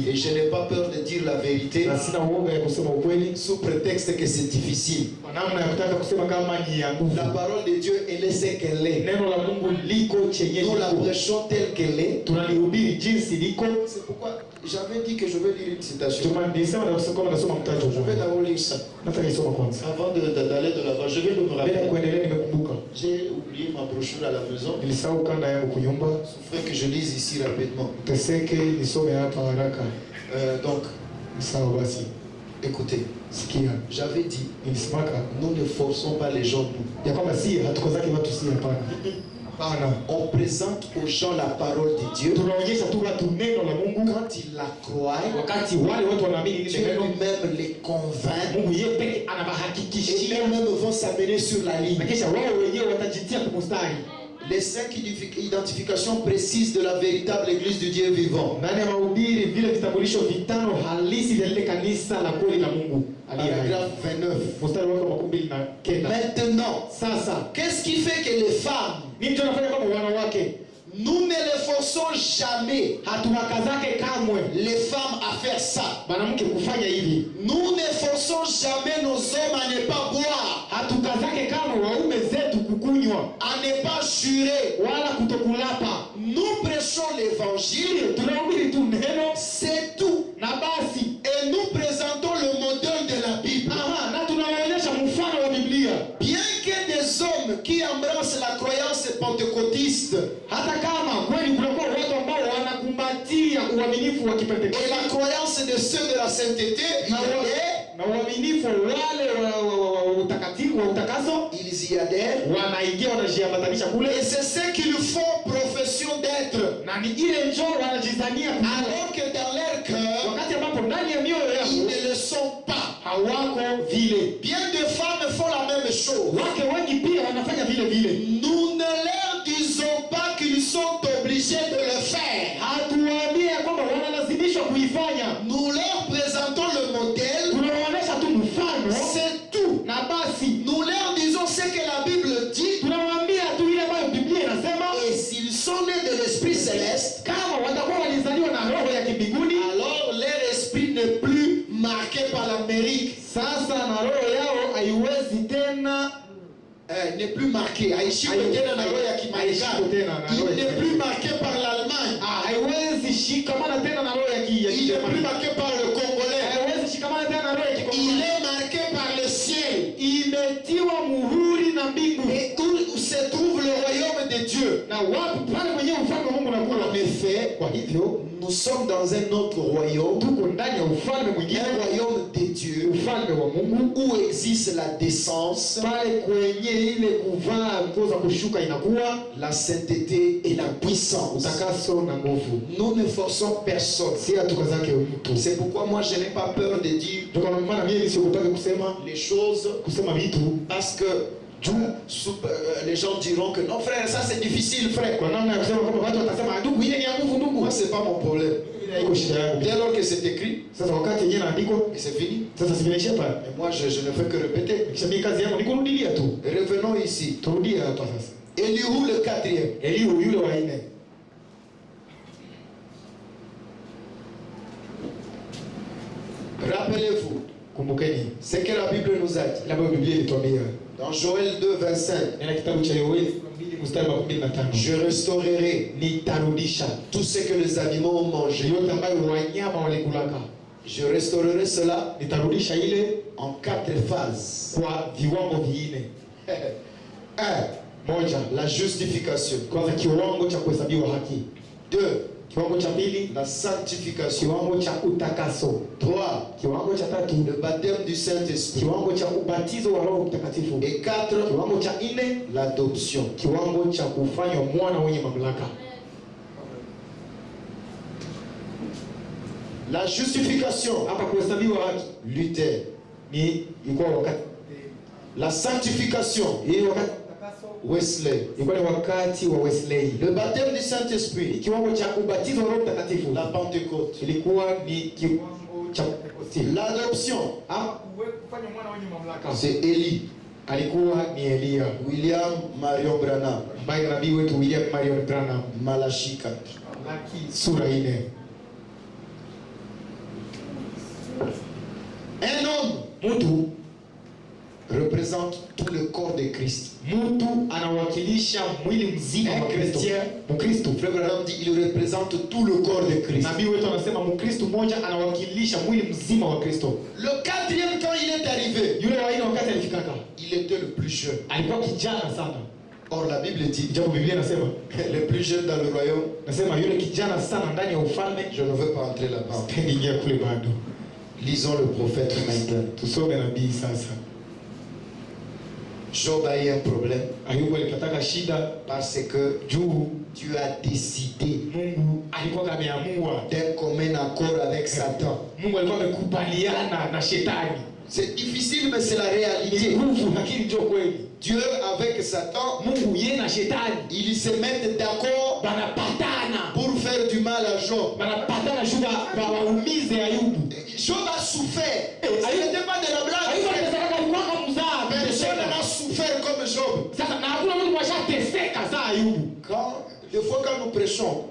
Et je n'ai pas peur de dire la vérité sous prétexte que c'est difficile. La parole de Dieu, elle est ce qu'elle est. Nous la prêchons telle qu'elle est. C'est pourquoi j'avais dit que je vais lire une citation. Je vais d'abord lire ça. Avant d'aller de l'avant, je vais me rappeler. J'ai oublié ma brochure à la maison. Il faudrait que je lise ici rapidement. Donc, écoutez, j'avais dit, nous ne forçons pas les gens. On présente aux gens la parole de Dieu. Quand ils la croient, Dieu lui-même les convainc. Et eux-mêmes vont s'amener sur la ligne. Les 5 identifications précises de la véritable église du Dieu vivant. Paragraphe 29. Maintenant, qu'est-ce qui fait que les femmes, nous ne les forçons jamais, les femmes, à faire ça. Nous ne forçons jamais nos hommes à ne pas boire, à ne pas jurer. Nous prêchons l'évangile, c'est tout. Et nous présentons le modèle de la Bible. Bien que des hommes qui embrassent la croyance pentecôtiste et la croyance de ceux de la sainteté, ils y adhèrent. Et c'est ce qu'ils font profession d'être. Alors que dans leur cœur, ils ne le sont pas. Bien de femmes font la même chose. Nous ne leur disons pas qu'ils sont obligés de le faire. Nous leur présentons le modèle. C'est tout. Nous leur disons ce que la Bible dit. Et s'ils sont nés de l'Esprit céleste, alors leur esprit n'est plus marqué par l'Amérique. N'est plus marqué. Il n'est plus marqué par l'Allemagne. Il n'est plus marqué par le Congolais. Il est marqué par le ciel. Et où se trouve le royaume de Dieu. En effet, nous sommes dans un autre royaume, un royaume de Dieu, où existe la décence, la sainteté et la puissance. Nous ne forçons personne. C'est pourquoi moi je n'ai pas peur de dire les choses, parce que les gens diront que non frère, ça c'est difficile frère. Moi c'est pas mon problème. Dès lors que c'est écrit, et c'est fini. Et moi je ne fais que répéter. Revenons ici. Elihu le 4e. Rappelez-vous ce que la Bible nous a dit. Dans Joël 2, 25. Je restaurerai tout ce que les animaux ont mangé. Je restaurerai cela en 4 phases. 1. La justification. 2. La sanctification. 3. Le baptême du Saint-Esprit. Et 4. L'adoption. La justification. Luther. La sanctification. Wesley. Le baptême du Saint-Esprit. La Pentecôte. L'adoption. C'est Élie. William Marion Branham. Malachi 4. Un homme, mutu, représente tout le corps de Christ. Mutu anawakilisha mwili mzima wa Kristo. Mkristo, Frère Branham dit, il représente tout le corps de Christ. Nabii wetu anasema Mkristo mmoja anawakilisha mwili mzima wa Kristo. Le quatrième, quand il est arrivé, yule wa ine wakati alifikaka, il était le plus jeune. Alikuwa kijana sana. Or la Bible dit, japo Biblia nasema le plus jeune dans le royaume, nasema yule kijana sana ndani ya ufalme. Je ne veux pas entrer là-bas. Tendigia kule bado. Lisons le prophète maintenant. Tusome nabii sasa. Job a eu un problème. Ayubu alipata shida parce que Dieu a décidé. Mungu alikuwa ameamua d'un commun accord avec Satan. Mungu alikuwa amekubaliana na shetani. C'est difficile mais c'est la réalité. Dieu avec Satan, Mungu yeye na shetani, ils se mettent d'accord pour faire du mal à Job. Job a souffert. Ce n'était pas de la blague. Personne n'a souffert comme Job. Des fois quand nous prêchons,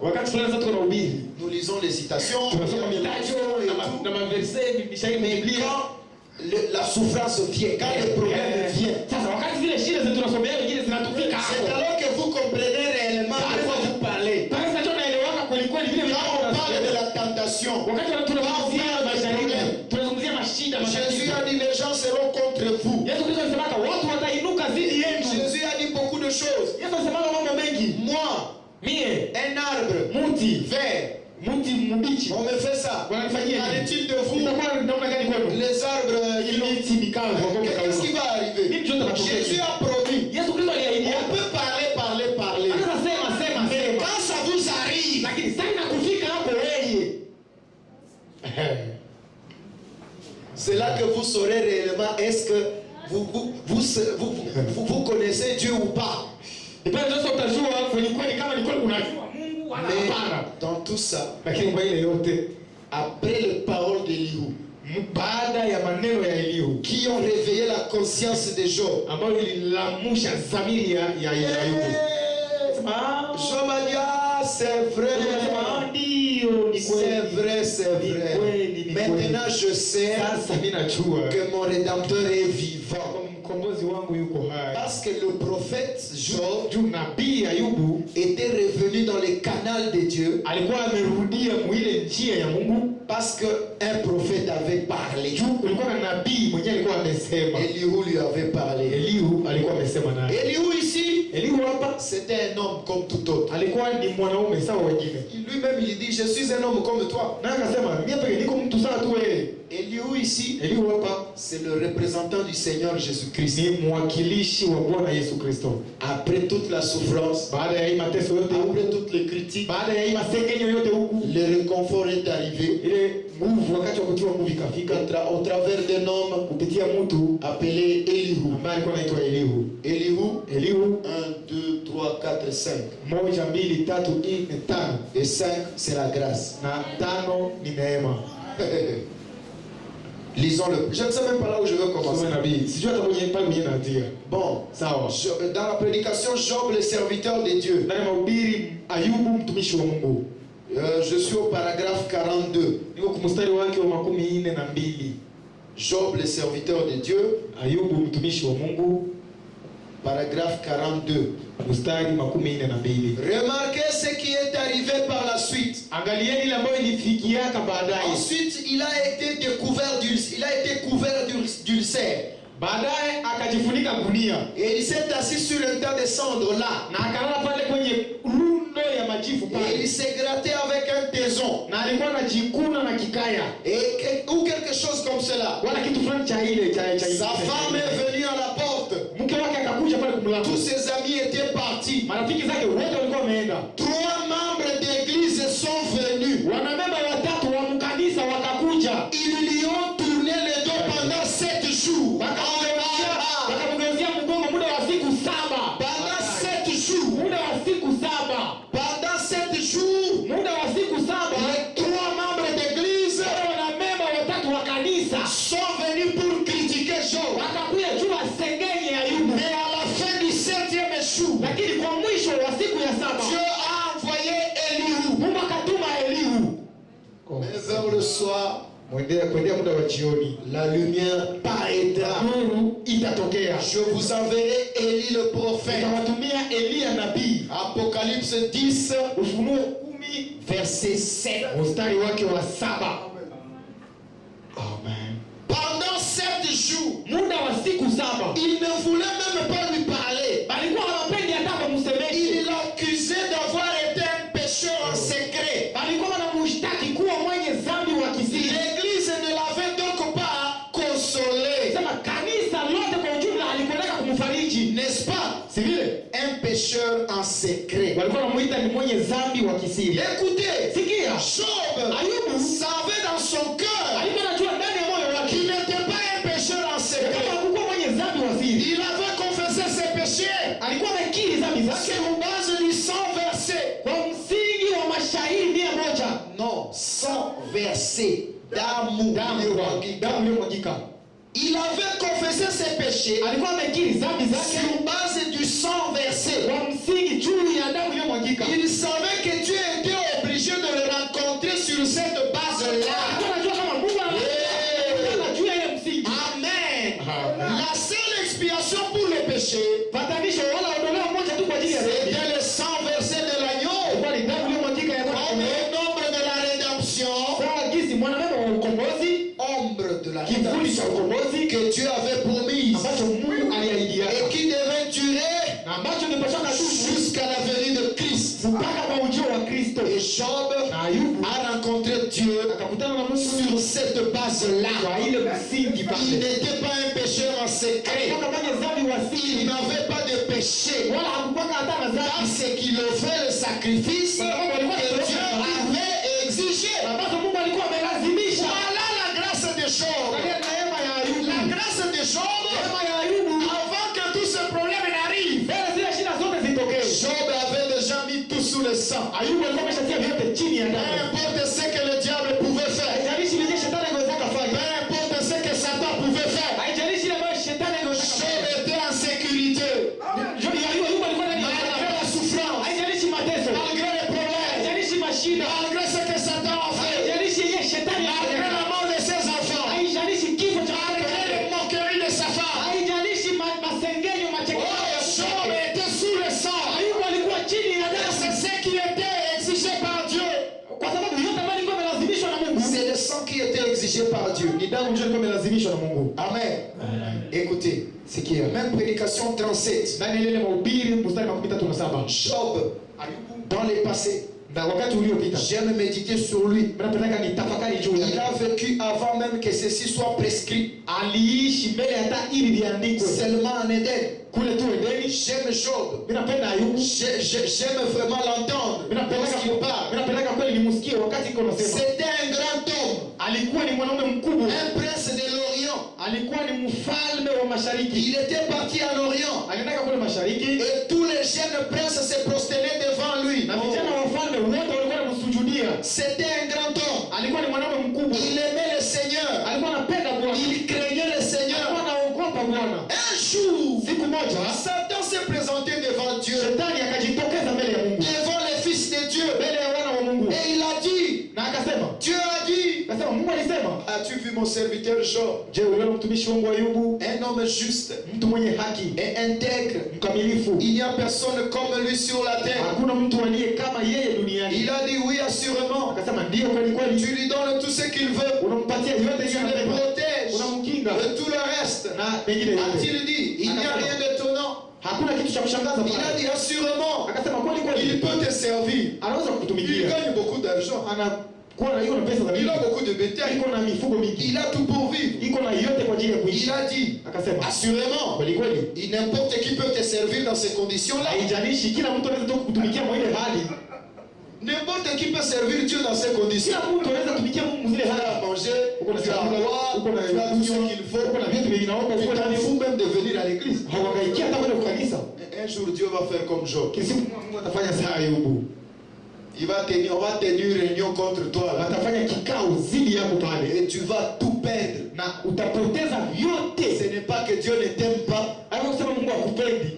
nous lisons les citations, mais quand la souffrance vient, quand le problème vient, c'est alors que vous comprenez réellement de quoi vous parlez. Quand on parle de la tentation, quand on parle du problème, Jésus a dit les gens seront contre vous. Jésus a dit beaucoup de choses. Moi, un arbre, vert, on me fait ça. Qu'en de vous? Les arbres, qu'est-ce qui va arriver? Jésus a promis. On peut parler. Mais quand ça vous arrive, c'est là que vous saurez réellement est-ce que vous connaissez Dieu ou pas. Mais dans tout ça, après les paroles d'Elihu, qui ont réveillé la conscience de Job, Job a dit, ah, c'est vrai. C'est vrai. Maintenant je sais que mon Rédempteur est vivant. Parce que le prophète Job était revenu dans le canal de Dieu. Parce qu'un prophète avait parlé. Elihu lui avait parlé. Elihu ici, c'était un homme comme tout autre. Lui-même il dit, je suis un homme comme toi. Elihu ici, c'est le représentant du Seigneur Jésus-Christ. Après toute la souffrance, après toutes les critiques, le réconfort est arrivé au travers d'un homme appelé Elihu. Elihu 1, 2, 3, 4, 5. Et 5, c'est la grâce. Lisons-le. Je ne sais même pas là où je veux commencer. Bon, dans la prédication, Job, le serviteur de Dieu. Je suis au paragraphe 42. Job, le serviteur de Dieu. Paragraphe 42. Remarquez ce qui est arrivé par la suite. Ensuite, il a été couvert d'ulcères. Et il s'est assis sur un tas de cendres là. Et il s'est gratté avec un taison. Ou quelque chose comme cela. Sa femme est venue à la porte. Tous ses amis étaient partis. 3 membres d'église sont venus. Ils lui ont tourné le dos pendant 7 jours. Pendant 7 jours, les 3 membres d'église sont venus pour critiquer Job. Mais à la fin du 7e jour, Dieu a envoyé Elihu. Mais vers le soir, la lumière paraîtra. Je vous enverrai Élie le prophète. Apocalypse 10, verset 7. Amen. Pendant 7 jours, il ne voulait même pas lui parler. Il l'accusait d'avoir été un pécheur en secret. L'église ne l'avait donc pas consolé. N'est-ce pas? Un pécheur en secret. Écoutez, Job savait dans son cœur qu'il n'était pas un pécheur en secret. Il avait confessé ses péchés sur base du 100 versets. Non, 100 versets d'amour. Il avait confessé ses péchés sur base du 100 versets. Il savait que Dieu était obligé de le rencontrer sur cette base-là. Amen. La seule expiation pour les péchés, c'était les 100 versets de l'agneau. Au nombre de la rédemption, ombre de la rédemption que Dieu avait promise et qui devait durer jusqu'à la venue de Christ. Et Job a rencontré Dieu sur cette base-là. Il n'était pas un pécheur en secret. Il n'avait pas de péché. Ce qu'il offrait le sacrifice que Dieu avait exigé. Voilà la grâce de Job. La grâce de Job, avant que tous ces problèmes n'arrivent, Job avait déjà mis tout sous le sang. Peu importe ce que le diable pouvait faire, peu importe ce que Satan pouvait faire, Job était en sécurité. Malgré la souffrance, malgré les problèmes, malgré ce que Satan a fait, malgré la mort de ses enfants, malgré les moqueries de sa femme, Job était sous le sang. C'est ce qui était exigé par Dieu. C'est le sang qui était exigé par Dieu. Amen. Écoutez, c'est qui même prédication 37. Job, dans les passés, j'aime méditer sur lui. Il a vécu avant même que ceci soit prescrit. Seulement en Éden. J'aime Job. J'aime vraiment l'entendre lorsqu'il parle. C'était un grand homme. Un prince de l'Orient. Il était parti en Orient. Et tous les jeunes princes se prosternaient devant lui. C'était un grand homme. Il aimait le Seigneur. Il craignait le Seigneur. Un jour, Satan s'est présenté devant Dieu, devant les fils de Dieu. Et il a dit, Dieu a dit, as-tu vu mon serviteur Job? Un homme juste et intègre. Il n'y a personne comme lui sur la terre. Il a dit oui, assurément. Tu lui donnes tout ce qu'il veut. Tu le protèges de tout le reste. A-t-il dit, il n'y a rien d'étonnant. Il a dit assurément, il peut te servir. Il gagne beaucoup d'argent. Il a beaucoup de bétail. Il a tout pour vivre. Il a dit assurément, n'importe qui peut te servir dans ces conditions-là. N'importe qui peut servir Dieu dans ces conditions. Tu as manger, tu as boire, tu as tout ce qu'il faut. Tu t'en fous même de venir à l'église. Un jour Dieu va faire comme Job. On va tenir une réunion contre toi là. Et tu vas tout perdre. Ce n'est pas que Dieu ne t'aime pas.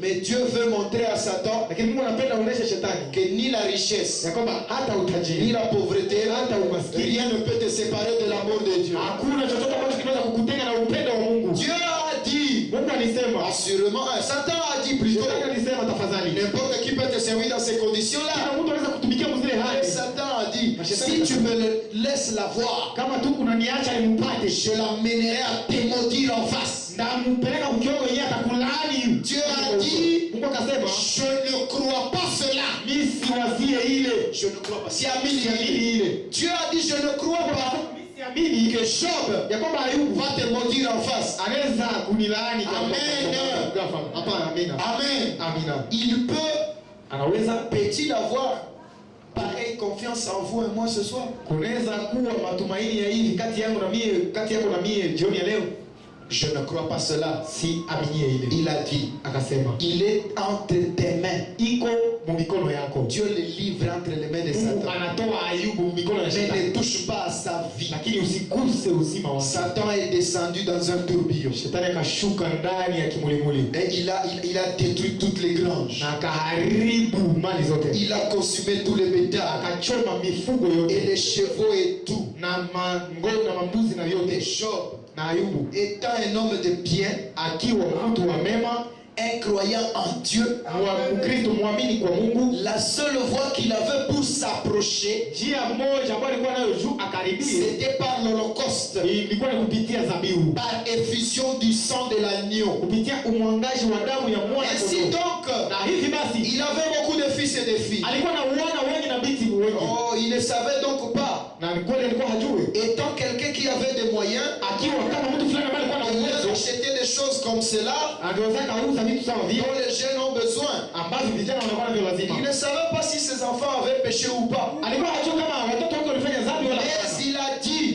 Mais Dieu veut montrer à Satan que ni la richesse, ni la pauvreté, rien ne peut te séparer de l'amour de Dieu. Dieu a dit, assurément, Satan a dit plutôt, n'importe qui peut te servir dans ces conditions-là. Et Satan a dit, si tu me laisses la voir, je l'emmènerai à te maudire en face. Dieu a dit, je ne crois pas cela. Je ne crois pas. Dieu a dit, je ne crois pas que Job va te maudire en face. Amen. Il peut-il avoir pareille confiance en vous et moi ce soir? Je ne crois pas cela. Il a dit, il est entre tes mains. Dieu le livre entre les mains de Satan. Mais ne touche pas à sa vie. Satan est descendu dans un tourbillon. Et il a détruit toutes les granges. Il a consumé tous les bétails et les chevaux et tout. Et Job, étant un homme de bien, un croyant en Dieu, la seule voie qu'il avait pour s'approcher, c'était par l'Holocauste, par effusion du sang de l'agneau. Ainsi donc, il avait beaucoup de fils et de filles. Oh, il ne savait donc pas. Étant quelqu'un qui avait des moyens, il achetait des choses comme cela dont les jeunes ont besoin. Il ne savait pas si ses enfants avaient péché ou pas. Mais il a dit,